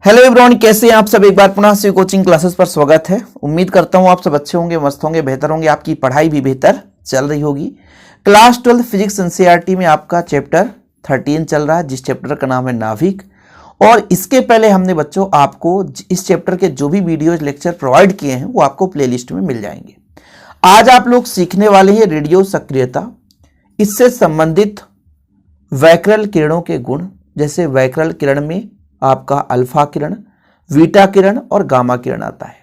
Hello everyone, कैसे हैं आप सब। एक बार पुनः से कोचिंग क्लासेस पर स्वागत है। उम्मीद करता हूं आप सब अच्छे होंगे, मस्त होंगे, बेहतर होंगे, आपकी पढ़ाई भी बेहतर चल रही होगी। क्लास 12 फिजिक्स एनसीईआरटी में आपका चैप्टर 13 चल रहा है, जिस चैप्टर का नाम है नाभिक। और इसके पहले हमने बच्चों आपको इस चैप्टर के जो भी वीडियोज लेक्चर प्रोवाइड किए हैं वो आपको प्ले लिस्ट में मिल जाएंगे। आज आप लोग सीखने वाले हैं रेडियो सक्रियता, इससे संबंधित वैक्यूल किरणों के गुण। जैसे वैक्यूल किरण में आपका अल्फा किरण, बीटा किरण और गामा किरण आता है।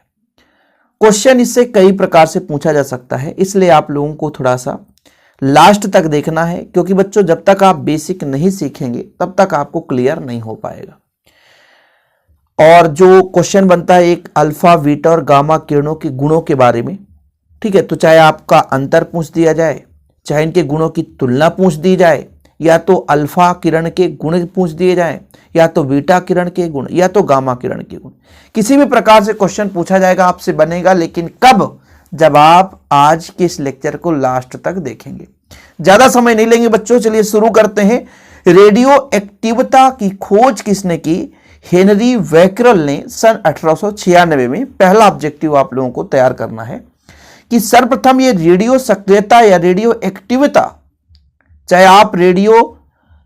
क्वेश्चन इससे कई प्रकार से पूछा जा सकता है, इसलिए आप लोगों को थोड़ा सा लास्ट तक देखना है, क्योंकि बच्चों जब तक आप बेसिक नहीं सीखेंगे तब तक आपको क्लियर नहीं हो पाएगा। और जो क्वेश्चन बनता है एक अल्फा, बीटा और गामा किरणों के गुणों के बारे में, ठीक है, तो चाहे आपका अंतर पूछ दिया जाए, चाहे इनके गुणों की तुलना पूछ दी जाए, या तो अल्फा किरण के गुण पूछ दिए जाएं, या तो बीटा किरण के गुण, या तो गामा किरण के गुण, किसी भी प्रकार से क्वेश्चन पूछा जाएगा आपसे बनेगा। लेकिन कब? जब आप आज के इस लेक्चर को लास्ट तक देखेंगे। ज्यादा समय नहीं लेंगे बच्चों, चलिए शुरू करते हैं। रेडियो एक्टिवता की खोज किसने की? हेनरी वैक्यूल ने सन 1896 में। पहला ऑब्जेक्टिव आप लोगों को तैयार करना है कि सर्वप्रथम ये रेडियो सक्रियता या रेडियो एक्टिवता, चाहे आप रेडियो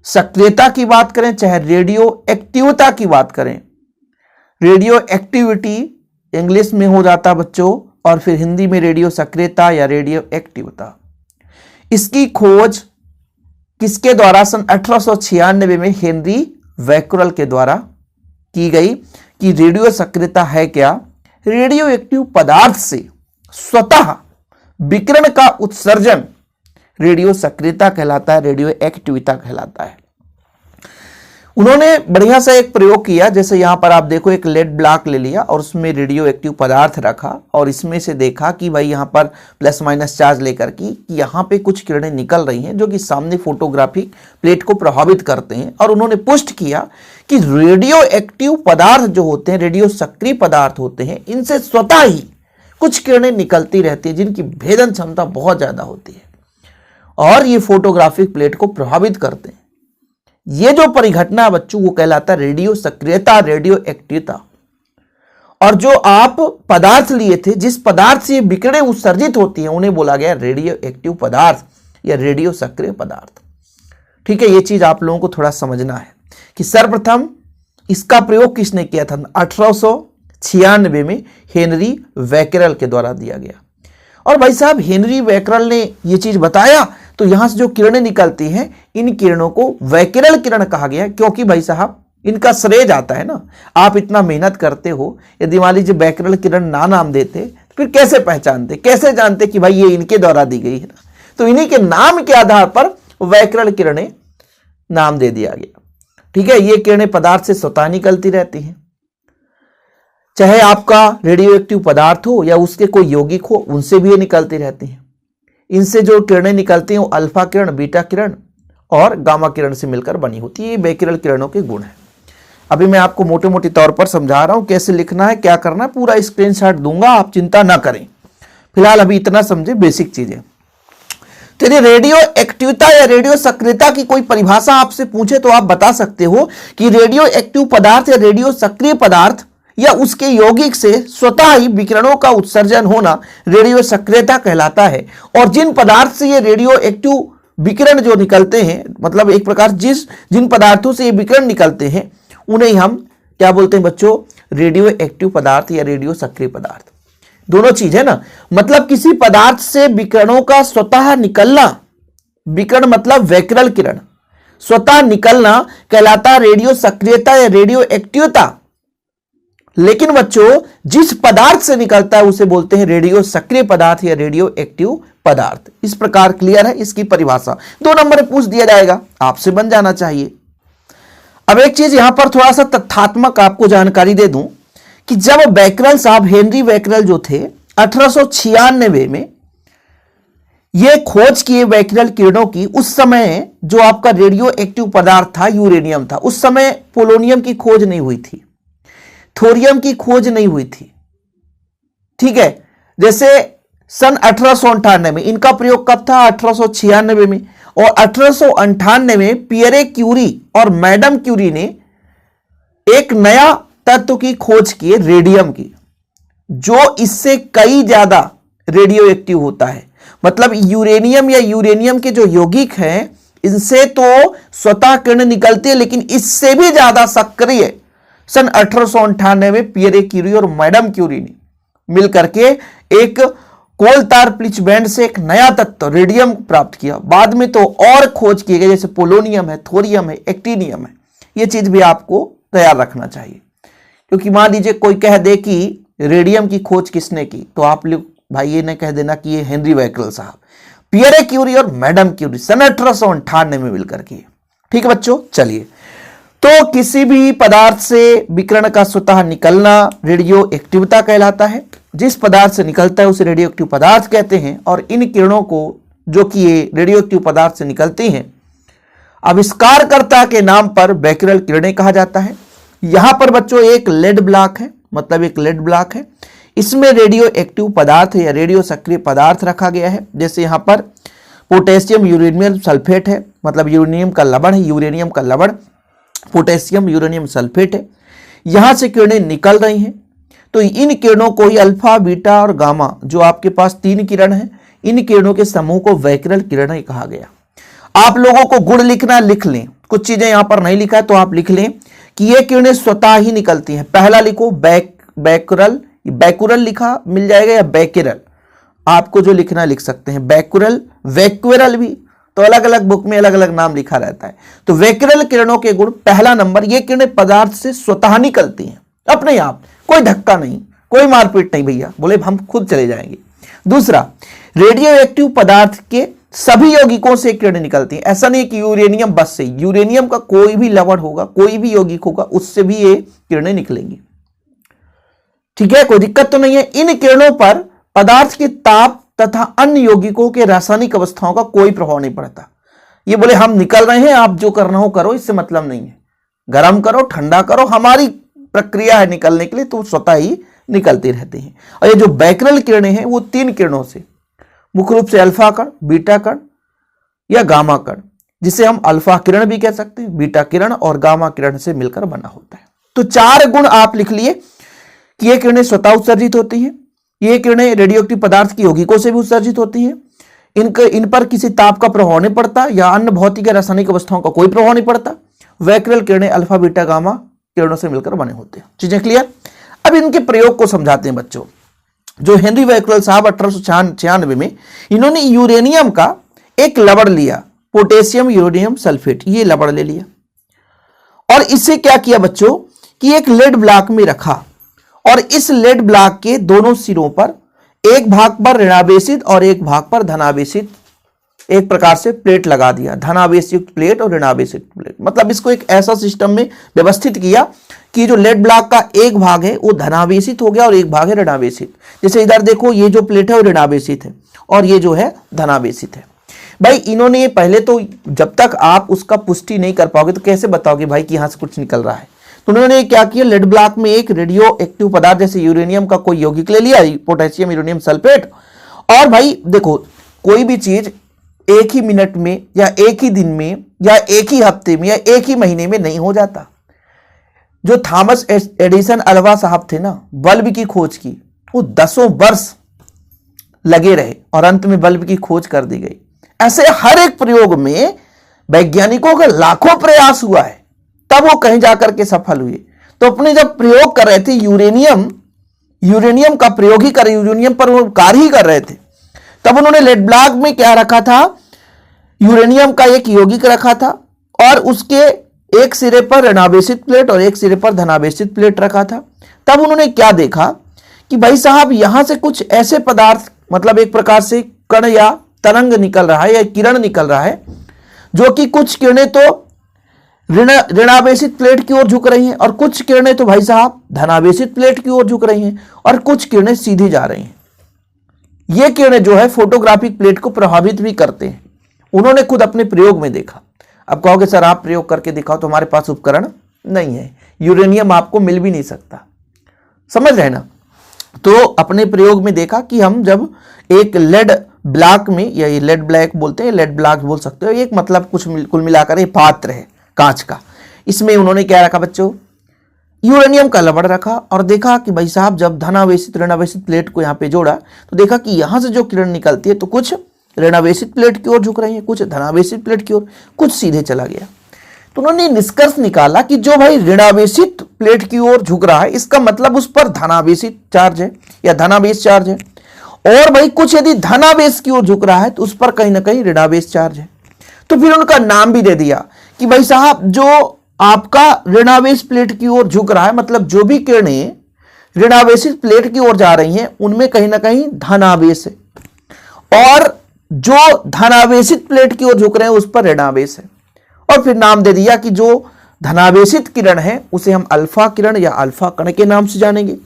सक्रियता की बात करें चाहे रेडियो एक्टिवता की बात करें, रेडियो एक्टिविटी इंग्लिश में हो जाता बच्चों, और फिर हिंदी में रेडियो सक्रियता या रेडियो एक्टिवता। इसकी खोज किसके द्वारा? सन 1896 में हेनरी वैक्यूल के द्वारा की गई कि रेडियो सक्रियता है क्या? रेडियो एक्टिव पदार्थ से स्वतः विकिरण का उत्सर्जन रेडियो सक्रियता कहलाता है, रेडियो एक्टिविता कहलाता है। उन्होंने बढ़िया सा एक प्रयोग किया। जैसे यहां पर आप देखो, एक लेड ब्लॉक ले लिया और उसमें रेडियो एक्टिव पदार्थ रखा, और इसमें से देखा कि भाई यहां पर प्लस माइनस चार्ज लेकर कि यहां पे कुछ किरणें निकल रही हैं जो कि सामने फोटोग्राफिक प्लेट को प्रभावित करते हैं। और उन्होंने पुष्ट किया कि रेडियो एक्टिव पदार्थ जो होते हैं, रेडियो सक्रिय पदार्थ होते हैं, इनसे स्वतः ही कुछ किरणें निकलती रहती है जिनकी भेदन क्षमता बहुत ज्यादा होती है और ये फोटोग्राफिक प्लेट को प्रभावित करते हैं। ये जो परिघटना बच्चों वो कहलाता है रेडियो सक्रियता, रेडियो एक्टिवता। और जो आप पदार्थ लिए थे, जिस पदार्थ से विकिरणें उत्सर्जित होती हैं, उन्हें बोला गया रेडियो एक्टिव पदार्थ या रेडियो सक्रिय पदार्थ। ठीक है, ये चीज आप लोगों को थोड़ा समझना है कि सर्वप्रथम इसका प्रयोग किसने किया था? 1896 में हेनरी वैक्यूल के द्वारा दिया गया। और भाई साहब हेनरी वैक्यूल ने यह चीज बताया तो यहां से जो किरणें निकलती हैं, इन किरणों को वैक्यूल किरण कहा गया, क्योंकि भाई साहब इनका श्रेय जाता है ना। आप इतना मेहनत करते हो, यदि मान लीजिए वैक्यूल किरण ना नाम देते तो फिर कैसे पहचानते, कैसे जानते कि भाई ये इनके द्वारा दी गई है ना? तो इन्हीं के नाम के आधार पर वैक्यूल किरणें नाम दे दिया गया। ठीक है, ये किरणें पदार्थ से स्वतः निकलती रहती हैं, चाहे आपका रेडियो एक्टिव पदार्थ हो या उसके कोई यौगिक हो, उनसे भी ये निकलती रहती हैं। इनसे जो किरणें निकलती हैं वो अल्फा किरण, बीटा किरण और गामा किरण से मिलकर बनी होती है। ये वैक्यूल किरणों के गुण हैं। अभी मैं आपको मोटे मोटे तौर पर समझा रहा हूं कैसे लिखना है, क्या करना है, पूरा स्क्रीनशॉट दूंगा, आप चिंता ना करें। फिलहाल अभी इतना समझे बेसिक चीजें। चलिए, रेडियो एक्टिवता या रेडियो सक्रियता की कोई परिभाषा आपसे पूछे तो आप बता सकते हो कि रेडियो एक्टिव पदार्थ या रेडियो सक्रिय पदार्थ या उसके यौगिक से स्वतः ही विकिरणों का उत्सर्जन होना रेडियो सक्रियता कहलाता है। और जिन पदार्थ से ये रेडियो एक्टिव विकिरण जो निकलते हैं, मतलब एक प्रकार जिन पदार्थों से ये विकिरण निकलते हैं, उन्हें हम क्या बोलते हैं बच्चों? रेडियो एक्टिव पदार्थ या रेडियो सक्रिय पदार्थ। दोनों चीज है ना। मतलब किसी पदार्थ से विकिरणों का स्वतः निकलना, विकिरण मतलब वैक्यूल किरण, स्वतः निकलना कहलाता रेडियो सक्रियता या रेडियो एक्टिवता। लेकिन बच्चों जिस पदार्थ से निकलता है उसे बोलते हैं रेडियो सक्रिय पदार्थ या रेडियो एक्टिव पदार्थ। इस प्रकार क्लियर है इसकी परिभाषा। 2 नंबर में पूछ दिया जाएगा, आपसे बन जाना चाहिए। अब एक चीज यहां पर थोड़ा सा तथ्यात्मक आपको जानकारी दे दूं कि जब वैक्यूल साहब, हेनरी वैक्यूल जो थे, 1896 में ये खोज किए वैक्यूल किरणों की, उस समय जो आपका रेडियो एक्टिव पदार्थ था यूरेनियम था। उस समय पोलोनियम की खोज नहीं हुई थी, थोरियम की खोज नहीं हुई थी। ठीक है, जैसे सन 1898 में इनका प्रयोग कब था? 1896 में। और 1898 में पियरे क्यूरी और मैडम क्यूरी ने एक नया तत्व की खोज की है, रेडियम की, जो इससे कई ज्यादा रेडियो एक्टिव होता है। मतलब यूरेनियम या यूरेनियम के जो यौगिक हैं, इनसे तो स्वतः किरण निकलती है, लेकिन इससे भी ज्यादा सक्रिय सन 1898 में पियरे क्यूरी और मैडम क्यूरी ने मिलकर के एक कोल तार प्लिच बैंड से एक नया तत्व रेडियम प्राप्त किया। बाद में तो और खोज किए गए, जैसे पोलोनियम है, थोरियम है, एक्टिनियम है। ये चीज भी आपको तैयार रखना चाहिए, क्योंकि मान लीजिए कोई कह दे कि रेडियम की खोज किसने की, तो आप लोग भाई ये न कह देना कि ये हेनरी बैकरेल साहब। पियरे क्यूरी और मैडम क्यूरी सन 1898 में मिलकर के। ठीक है बच्चों, चलिए। तो किसी भी पदार्थ से विकिरण का स्वतः निकलना रेडियो एक्टिविता कहलाता है। जिस पदार्थ से निकलता है उसे रेडियो एक्टिव पदार्थ कहते हैं। और इन किरणों को, जो कि ये रेडियो एक्टिव पदार्थ से निकलती हैं, आविष्कारकर्ता के नाम पर बैकरेल किरणें कहा जाता है। यहां पर बच्चों एक लेड ब्लॉक है, मतलब एक लेड ब्लॉक है, इसमें रेडियो एक्टिव पदार्थ या रेडियो सक्रिय पदार्थ रखा गया है। जैसे यहां पर पोटेशियम यूरेनियम सल्फेट है, मतलब यूरेनियम का लवण है, यूरेनियम का लवण पोटेशियम यूरेनियम सल्फेट है। यहां से किरणें निकल रही हैं, तो इन किरणों को ही अल्फा, बीटा और गामा, जो आपके पास 3 किरण हैं, इन किरणों के समूह को बैकरेल किरणें कहा गया। आप लोगों को गुण लिखना, लिख लें, कुछ चीजें यहां पर नहीं लिखा है तो आप लिख लें कि ये किरणें स्वतः ही निकलती हैं। पहला लिखो बैकरेल, बैकुरल लिखा मिल जाएगा, या बैकेरल, आपको जो लिखना लिख सकते हैं। बैकुरल, वैक्यूरल भी, तो अलग अलग बुक में अलग अलग नाम लिखा रहता है। तो वैक्यूरल किरणों के गुण, पहला नंबर, ये किरणें पदार्थ से स्वतः निकलती हैं अपने आप, कोई धक्का नहीं, कोई मारपीट नहीं, भैया बोले हम खुद चले जाएंगे। दूसरा, रेडियो एक्टिव पदार्थ के सभी यौगिकों से किरणें निकलती हैं। ऐसा नहीं कि यूरेनियम बस से, यूरेनियम का कोई भी लवण होगा, कोई भी यौगिक होगा, उससे भी ये किरणें निकलेंगी। ठीक है, कोई दिक्कत तो नहीं है। इन किरणों पर पदार्थ के ताप तथा अन्य यौगिकों के रासायनिक अवस्थाओं का कोई प्रभाव नहीं पड़ता। ये बोले हम निकल रहे हैं, आप जो करना हो करो, इससे मतलब नहीं है। गर्म करो, ठंडा करो, हमारी प्रक्रिया है निकलने के लिए, तो स्वतः ही निकलती रहती हैं। और ये जो बैकरेल किरणें हैं वो 3 किरणों से, मुख्य रूप से अल्फा कण, बीटा कण या गामा कण, जिसे हम अल्फा किरण भी कह सकते हैं, बीटा किरण और गामा किरण से मिलकर बना होता है। तो 4 गुण आप लिख लिए कि ये किरणें स्वतः उत्सर्जित होती हैं, ये किरणें रेडियोएक्टिव पदार्थ की यौगिकों से भी उत्सर्जित होती हैं, इन पर किसी ताप का प्रभाव नहीं पड़ता या अन्य भौतिक या रासायनिक अवस्थाओं का कोई प्रभाव नहीं पड़ता। बैकरेल किरणें अल्फा, बीटा, गामा किरणों से मिलकर बने होते हैं। चीजें क्लियर? अब इनके प्रयोग को समझाते हैं बच्चों। जो हेनरी बैकरेल साहब 1896 में, इन्होंने यूरेनियम का एक लवण लिया, पोटेशियम यूरेनियम सल्फेट, ये लवण ले लिया और इससे क्या किया बच्चों कि एक लेड ब्लॉक में रखा और इस लेड ब्लॉक के दोनों सिरों पर एक भाग पर ऋणावेशित और एक भाग पर धनावेशित एक प्रकार से प्लेट लगा दिया, धनावेशित प्लेट और ऋणावेशित प्लेट। मतलब इसको एक ऐसा सिस्टम में व्यवस्थित किया कि जो लेड ब्लॉक का एक भाग है वो धनावेशित हो गया और एक भाग है ऋणावेशित। जैसे इधर देखो, ये जो प्लेट है वो ऋणावेशित है और ये जो है धनावेशित है। भाई इन्होंने पहले तो, जब तक आप उसका पुष्टि नहीं कर पाओगे तो कैसे बताओगे भाई कि यहां से कुछ निकल रहा है। तो उन्होंने क्या किया, लेड ब्लॉक में एक रेडियो एक्टिव पदार्थ जैसे यूरेनियम का कोई यौगिक ले लिया, पोटेशियम यूरेनियम सल्फेट। और भाई देखो, कोई भी चीज एक ही मिनट में या एक ही दिन में या एक ही हफ्ते में या एक ही महीने में नहीं हो जाता। जो थॉमस एडिसन अल्वा साहब थे ना, बल्ब की खोज की, वो 10 वर्ष लगे रहे और अंत में बल्ब की खोज कर दी गई। ऐसे हर एक प्रयोग में वैज्ञानिकों का लाखों प्रयास हुआ है, तब वो कहीं जाकर के सफल हुए। तो अपने जब प्रयोग कर रहे थे यूरेनियम का प्रयोग ही कर, यूरेनियम पर वो कार्य ही कर रहे थे, तब उन्होंने लेड ब्लॉक में क्या रखा था, यूरेनियम का एक यौगिक रखा था और उसके एक सिरे पर ऋणावेशित प्लेट और एक सिरे पर धनावेशित प्लेट रखा था। तब उन्होंने क्या देखा कि भाई साहब यहां से कुछ ऐसे पदार्थ, मतलब एक प्रकार से कण या तरंग निकल रहा है या किरण निकल रहा है, जो कि कुछ किरणें तो ऋणावेशित प्लेट की ओर झुक रही हैं और कुछ किरणें तो भाई साहब धनावेशित प्लेट की ओर झुक रही हैं और कुछ किरणें सीधी जा रही हैं। ये किरणें जो है फोटोग्राफिक प्लेट को प्रभावित भी करते हैं। उन्होंने खुद अपने प्रयोग में देखा। अब कहोगे सर आप प्रयोग करके दिखाओ, तो हमारे पास उपकरण नहीं है, यूरेनियम आपको मिल भी नहीं सकता, समझ रहे ना। तो अपने प्रयोग में देखा कि हम जब एक लेड ब्लॉक में, या ये लेड ब्लैक बोलते हैं, लेड ब्लॉक बोल सकते हो, एक मतलब कुछ कुल मिलाकर ये पात्र है कांच का, इसमें उन्होंने क्या रखा बच्चों, यूरेनियम का लवण रखा और देखा कि भाई साहब जब धनावेशित ऋणावेशित प्लेट को यहाँ पे जोड़ा तो देखा कि यहां से जो किरण निकलती है तो कुछ ऋणावेशित प्लेट की ओर झुक रही है, कुछ धनावेशित प्लेट की ओर, कुछ सीधे चला गया। तो उन्होंने निष्कर्ष निकाला कि जो भाई ऋणावेशित प्लेट की ओर झुक रहा है इसका मतलब उस पर धनावेशित चार्ज है या धनावेश चार्ज है, और भाई कुछ यदि धनावेश की ओर झुक रहा है तो उस पर कहीं ना कहीं ऋणावेश चार्ज है। तो फिर उनका नाम भी दे दिया कि भाई साहब जो आपका ऋणावेश प्लेट की ओर झुक रहा है, मतलब जो भी किरणें ऋणावेशित प्लेट की ओर जा रही हैं उनमें कहीं ना कहीं धनावेश है, और जो धनावेशित प्लेट की ओर झुक रहे हैं उस पर ऋणावेश है। और फिर नाम दे दिया कि जो धनावेशित किरण है उसे हम अल्फा किरण या अल्फा कण के नाम से जानेंगे,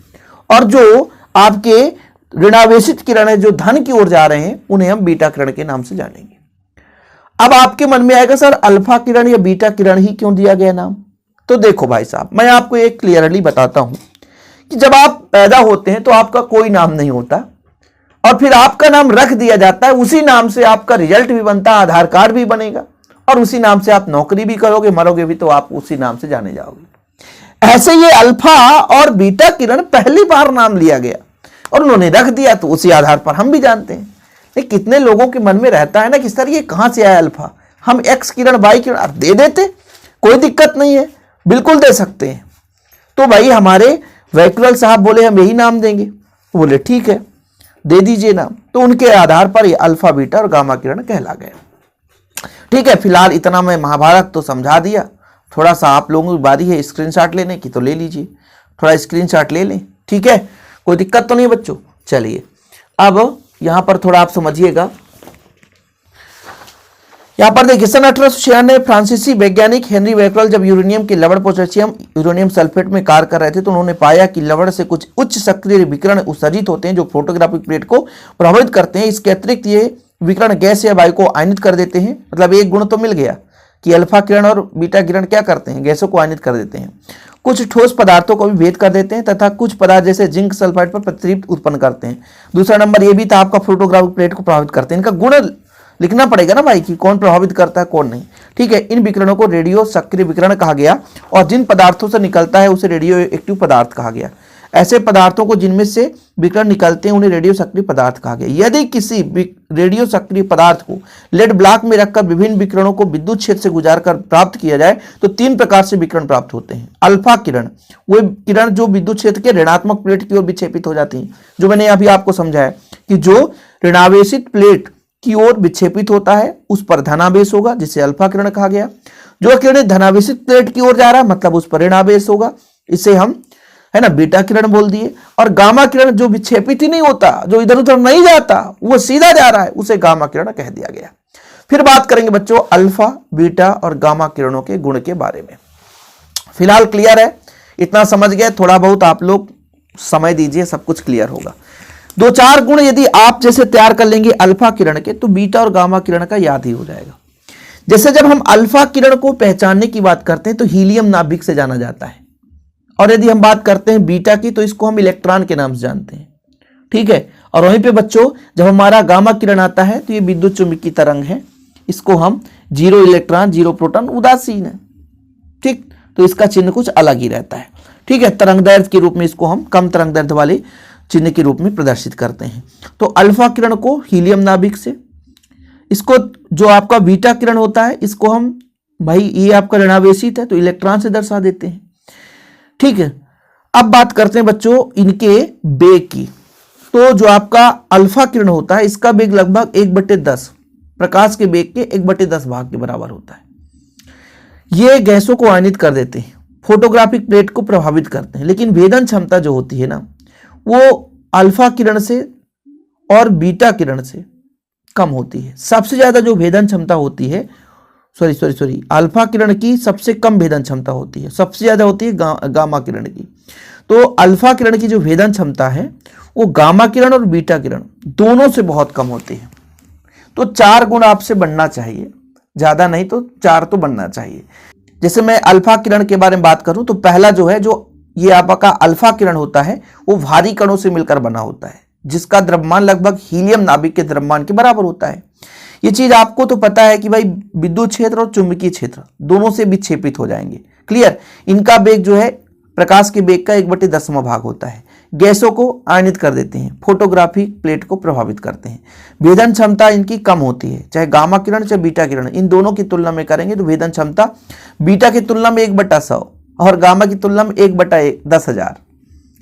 और जो आपके ऋणावेशित किरण है जो धन की ओर जा रहे हैं उन्हें हम बीटा किरण के नाम से जानेंगे। अब आपके मन में आएगा सर अल्फा किरण या बीटा किरण ही क्यों दिया गया नाम? तो देखो भाई साहब, मैं आपको एक क्लियरली बताता हूं कि जब आप पैदा होते हैं तो आपका कोई नाम नहीं होता, और फिर आपका नाम रख दिया जाता है, उसी नाम से आपका रिजल्ट भी बनता है, आधार कार्ड भी बनेगा, और उसी नाम से आप नौकरी भी करोगे, मरोगे भी तो आप उसी नाम से जाने जाओगे। ऐसे ये अल्फा और बीटा किरण पहली बार नाम लिया गया और उन्होंने रख दिया, तो उसी आधार पर हम भी जानते हैं। लेकिन कितने लोगों के मन में रहता है ना कि सर ये कहां से आया अल्फा, हम एक्स किरण वाई किरण आप दे देते, कोई दिक्कत नहीं है, बिल्कुल दे सकते हैं। तो भाई हमारे वैक्यूल साहब बोले हम यही नाम देंगे, बोले ठीक है दे दीजिए नाम। तो उनके आधार पर ये अल्फा बीटा और गामा किरण कहला गए। ठीक है, फिलहाल इतना मैं महाभारत तो समझा दिया, थोड़ा सा आप लोगों की बारी है स्क्रीनशॉट लेने की, तो ले लीजिए, थोड़ा स्क्रीनशॉट ले लें। ठीक है, कोई दिक्कत तो नहीं बच्चों। चलिए अब यहां पर थोड़ा आप समझिएगा, यहां पर देखिए सन 1896 फ्रांसीसी वैज्ञानिक हेनरी बैकरल जब यूरेनियम के लवण पोटेशियम यूरेनियम सल्फेट में कार्य कर रहे थे तो उन्होंने पाया कि लवण से कुछ उच्च सक्रिय विकिरण उत्सर्जित होते हैं जो फोटोग्राफिक प्लेट को प्रभावित करते हैं। इसके अतिरिक्त ये विकिरण गैस या वायु को आयनित कर देते हैं। मतलब एक गुण तो मिल गया कि अल्फा किरण और बीटा किरण क्या करते हैं, गैसों को आयनित कर देते हैं। कुछ ठोस पदार्थों को भी भेद कर देते हैं तथा कुछ पदार्थ जैसे जिंक सल्फाइड पर प्रतिदीप्त उत्पन्न करते हैं। दूसरा नंबर ये भी था आपका फोटोग्राफिक प्लेट को प्रभावित करते हैं। इनका गुण लिखना पड़ेगा ना भाई कि कौन प्रभावित करता है कौन नहीं। ठीक है, इन विकिरणों को रेडियो सक्रिय विकिरण कहा गया और जिन पदार्थों से निकलता है उसे रेडियो एक्टिव पदार्थ कहा गया। ऐसे पदार्थों को जिनमें से विकिरण निकलते हैं उन्हें रेडियो सक्रिय पदार्थ कहा गया। यदि किसी रेडियो सक्रिय पदार्थ को लेड ब्लॉक में रखकर विभिन्न विकिरणों को विद्युत क्षेत्र से गुजारकर प्राप्त किया जाए तो 3 प्रकार से विकिरण प्राप्त होते हैं। अल्फा किरण, वो किरण जो विद्युत क्षेत्र के ऋणात्मक प्लेट की ओर विक्षेपित हो जाती हैं, जो मैंने अभी आपको समझाया कि जो ऋणावेशित प्लेट की ओर विक्षेपित होता है उस पर धनावेश होगा जिसे अल्फा किरण कहा गया। जो किरण धनावेशित प्लेट की ओर जा रहा है मतलब उस पर ऋणावेश होगा, इसे हम है ना बीटा किरण बोल दिए। और गामा किरण जो विक्षेपित ही नहीं होता, जो इधर उधर नहीं जाता, वो सीधा जा रहा है, उसे गामा किरण कह दिया गया। फिर बात करेंगे बच्चों अल्फा बीटा और गामा किरणों के गुण के बारे में। फिलहाल क्लियर है, इतना समझ गए, थोड़ा बहुत आप लोग समय दीजिए, सब कुछ क्लियर होगा। 2-4 गुण यदि आप जैसे तैयार कर लेंगे अल्फा किरण के तो बीटा और गामा किरण का याद ही हो जाएगा। जैसे जब हम अल्फा किरण को पहचानने की बात करते हैं तो हीलियम नाभिक से जाना जाता है, और यदि हम बात करते हैं बीटा की तो इसको हम इलेक्ट्रॉन के नाम से जानते हैं। ठीक है, और वहीं पे बच्चों जब हमारा गामा किरण आता है तो ये विद्युत चुंबकीय तरंग है, इसको हम 0 इलेक्ट्रॉन 0 प्रोटॉन उदासीन है। ठीक, तो इसका चिन्ह कुछ अलग ही रहता है। ठीक है, तरंग दैर्ध्य के रूप में इसको हम कम तरंग दैर्ध्य वाले चिन्ह के रूप में प्रदर्शित करते हैं। तो अल्फा किरण को हीलियम नाभिक से, इसको जो आपका बीटा किरण होता है इसको हम भाई ये आपका ऋणावेशित है तो इलेक्ट्रॉन से दर्शा देते हैं। ठीक है, अब बात करते हैं बच्चों इनके बेग की। तो जो आपका अल्फा किरण होता है इसका बेग लगभग 1/10 प्रकाश के बेग के 1/10 भाग के बराबर होता है। ये गैसों को आयनित कर देते हैं, फोटोग्राफिक प्लेट को प्रभावित करते हैं, लेकिन भेदन क्षमता जो होती है ना वो अल्फा किरण से और बीटा किरण से कम होती है। सबसे ज्यादा जो भेदन क्षमता होती है सॉरी अल्फा किरण की सबसे कम भेदन क्षमता होती है, सबसे ज्यादा होती है गामा किरण की। तो अल्फा किरण की जो भेदन क्षमता है वो गामा किरण और बीटा किरण दोनों से बहुत कम होती है। तो 4 गुण आपसे बनना चाहिए, ज्यादा नहीं तो 4 तो बनना चाहिए। जैसे मैं अल्फा किरण के बारे में बात करूं तो पहला जो है, जो ये आपका अल्फा किरण होता है वो भारी कणों से मिलकर बना होता है जिसका द्रव्यमान लगभग हीलियम नाभिक के द्रव्यमान के बराबर होता है। ये चीज आपको तो पता है कि भाई विद्युत क्षेत्र और चुंबकीय क्षेत्र दोनों से विक्षेपित हो जाएंगे। क्लियर, इनका वेग जो है प्रकाश के बेग का 1/10वां भाग होता है। गैसों को आयनित कर देते हैं, फोटोग्राफिक प्लेट को प्रभावित करते हैं। भेदन क्षमता इनकी कम होती है, चाहे गामा किरण चाहे बीटा किरण, इन दोनों की तुलना में करेंगे तो भेदन क्षमता बीटा की तुलना में 1/100 और गामा की तुलना में 1/10,000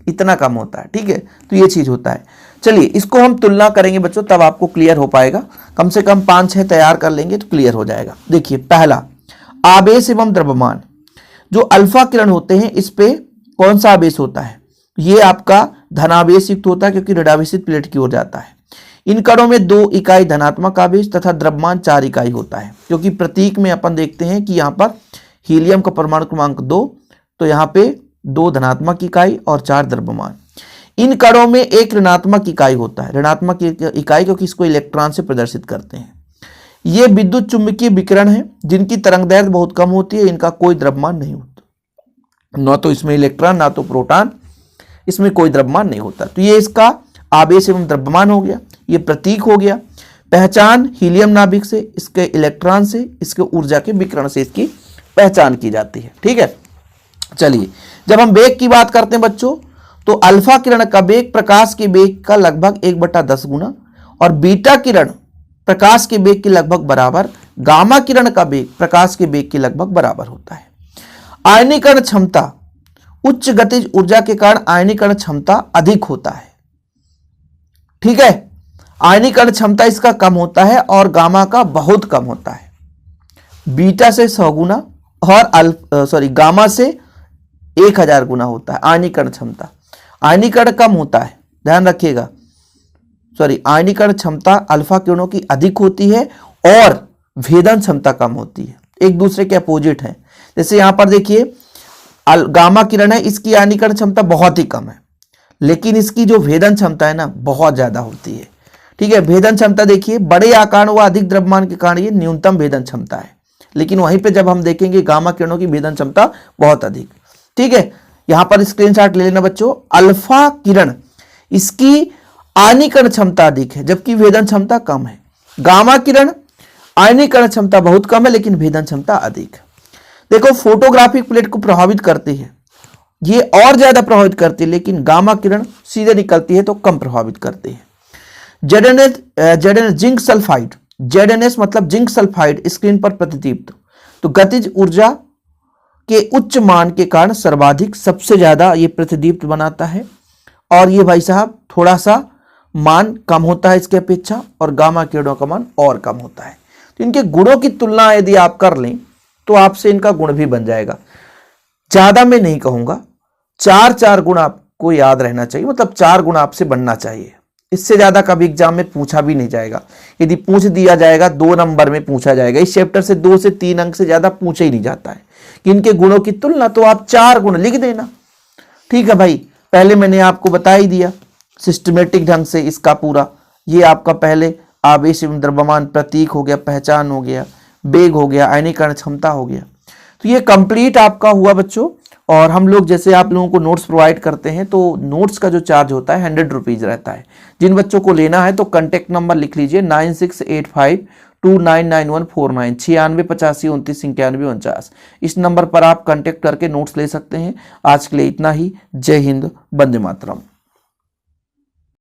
इतना कम होता है। ठीक है, तो ये चीज होता है। चलिए इसको हम तुलना करेंगे बच्चों, तब आपको क्लियर हो पाएगा। कम से कम 5-6 तैयार कर लेंगे तो क्लियर हो जाएगा। देखिए पहला, आवेश एवं द्रव्यमान। जो अल्फा किरण होते हैं इस पे कौन सा आवेश होता है? ये आपका धनावेश युक्त होता है क्योंकि ऋणावेशित प्लेट की ओर जाता है। इन कणों में 2 इकाई धनात्मक आवेश तथा द्रव्यमान 4 इकाई होता है, क्योंकि प्रतीक में अपन देखते हैं कि यहाँ पर हीलियम का परमाणु क्रमांक 2, तो यहाँ पे 2 धनात्मक इकाई और 4 द्रव्यमान। इन कणों में 1 ऋणात्मक इकाई होता है, ऋणात्मक इकाई क्योंकि इसको इलेक्ट्रॉन से प्रदर्शित करते हैं। ये विद्युत चुंबकीय विकिरण है जिनकी तरंगदैर्घ्य बहुत कम होती है, इनका कोई द्रव्यमान नहीं होता, ना तो इसमें इलेक्ट्रॉन ना तो प्रोटॉन, इसमें कोई द्रव्यमान नहीं होता। तो ये इसका आवेश एवं द्रव्यमान हो गया, ये प्रतीक हो गया। पहचान हीलियम नाभिक से, इसके इलेक्ट्रॉन से, इसके ऊर्जा के विकिरण से इसकी पहचान की जाती है। ठीक है, चलिए जब हम वेग की बात करते हैं बच्चों, तो अल्फा किरण का वेग प्रकाश के वेग का लगभग 1/10 गुना और बीटा किरण प्रकाश के वेग के लगभग बराबर, गामा किरण का वेग प्रकाश के वेग के लगभग बराबर होता है। आयनीकरण क्षमता, उच्च गतिज ऊर्जा के कारण आयनीकरण क्षमता अधिक होता है। ठीक है, आयनीकरण क्षमता इसका कम होता है और गामा का बहुत कम होता है, बीटा से 100 गुना और गामा से 1000 गुना होता है आयनीकरण क्षमता। आयनीकरण कम होता है, ध्यान रखिएगा, आयनीकरण क्षमता अल्फा किरणों की अधिक होती है और भेदन क्षमता कम होती है, एक दूसरे के अपोजिट है। जैसे यहां पर देखिए गामा किरण है, इसकी आयनीकरण क्षमता बहुत ही कम है, लेकिन इसकी जो भेदन क्षमता है ना बहुत ज्यादा होती है। ठीक है, भेदन क्षमता देखिए बड़े आकार व अधिक द्रव्यमान के कारण ये न्यूनतम भेदन क्षमता है, लेकिन वहीं पे जब हम देखेंगे गामा किरणों की भेदन क्षमता बहुत अधिक। ठीक है, यहां पर स्क्रीनशॉट ले लेना बच्चों। अल्फा किरण इसकी आयनीकरण क्षमता अधिक है जबकि भेदन क्षमता कम है। गामा किरण आयनीकरण क्षमता बहुत कम है लेकिन भेदन क्षमता अधिक है। देखो फोटोग्राफिक प्लेट को प्रभावित करती है, ये और ज्यादा प्रभावित करती है, लेकिन गामा किरण सीधे निकलती है तो कम प्रभावित करती है। जेडएनएस जिंक सल्फाइड, जेडएनएस मतलब जिंक सल्फाइड स्क्रीन पर प्रतिदीप्त, तो गतिज ऊर्जा के उच्च मान के कारण सर्वाधिक सबसे ज्यादा ये प्रतिदीप्त बनाता है, और ये भाई साहब थोड़ा सा मान कम होता है इसके अपेक्षा, और गामा किरणों का मान और कम होता है। तो इनके गुणों की तुलना यदि आप कर लें तो आपसे इनका गुण भी बन जाएगा। ज्यादा मैं नहीं कहूंगा, 4 गुण आपको याद रहना चाहिए, मतलब 4 गुण आपसे बनना चाहिए। इससे ज्यादा कभी एग्जाम में पूछा भी नहीं जाएगा। यदि पूछ दिया जाएगा 2 नंबर में पूछा जाएगा, इस चैप्टर से 2 से 3 अंक से ज्यादा पूछा ही नहीं जाता है कि इनके गुणों की तुलना, तो आप 4 गुण लिख देना। ठीक है भाई, पहले मैंने आपको बता ही दिया सिस्टमेटिक ढंग से इसका पूरा। ये आपका पहले आवेश एवं द्रव्यमान प्रतीक हो गया, पहचान हो गया, वेग हो गया, आयनीकरण क्षमता हो गया। तो ये कंप्लीट आपका हुआ बच्चों। और हम लोग जैसे आप लोगों को नोट्स प्रोवाइड करते हैं तो नोट्स का जो चार्ज होता है 100 रुपीज रहता है। जिन बच्चों को लेना है तो कॉन्टेक्ट नंबर लिख लीजिए 9685299149, 9685299149। इस नंबर पर आप कॉन्टेक्ट करके नोट्स ले सकते हैं। आज के लिए इतना ही। जय हिंद, वंदे मातरम।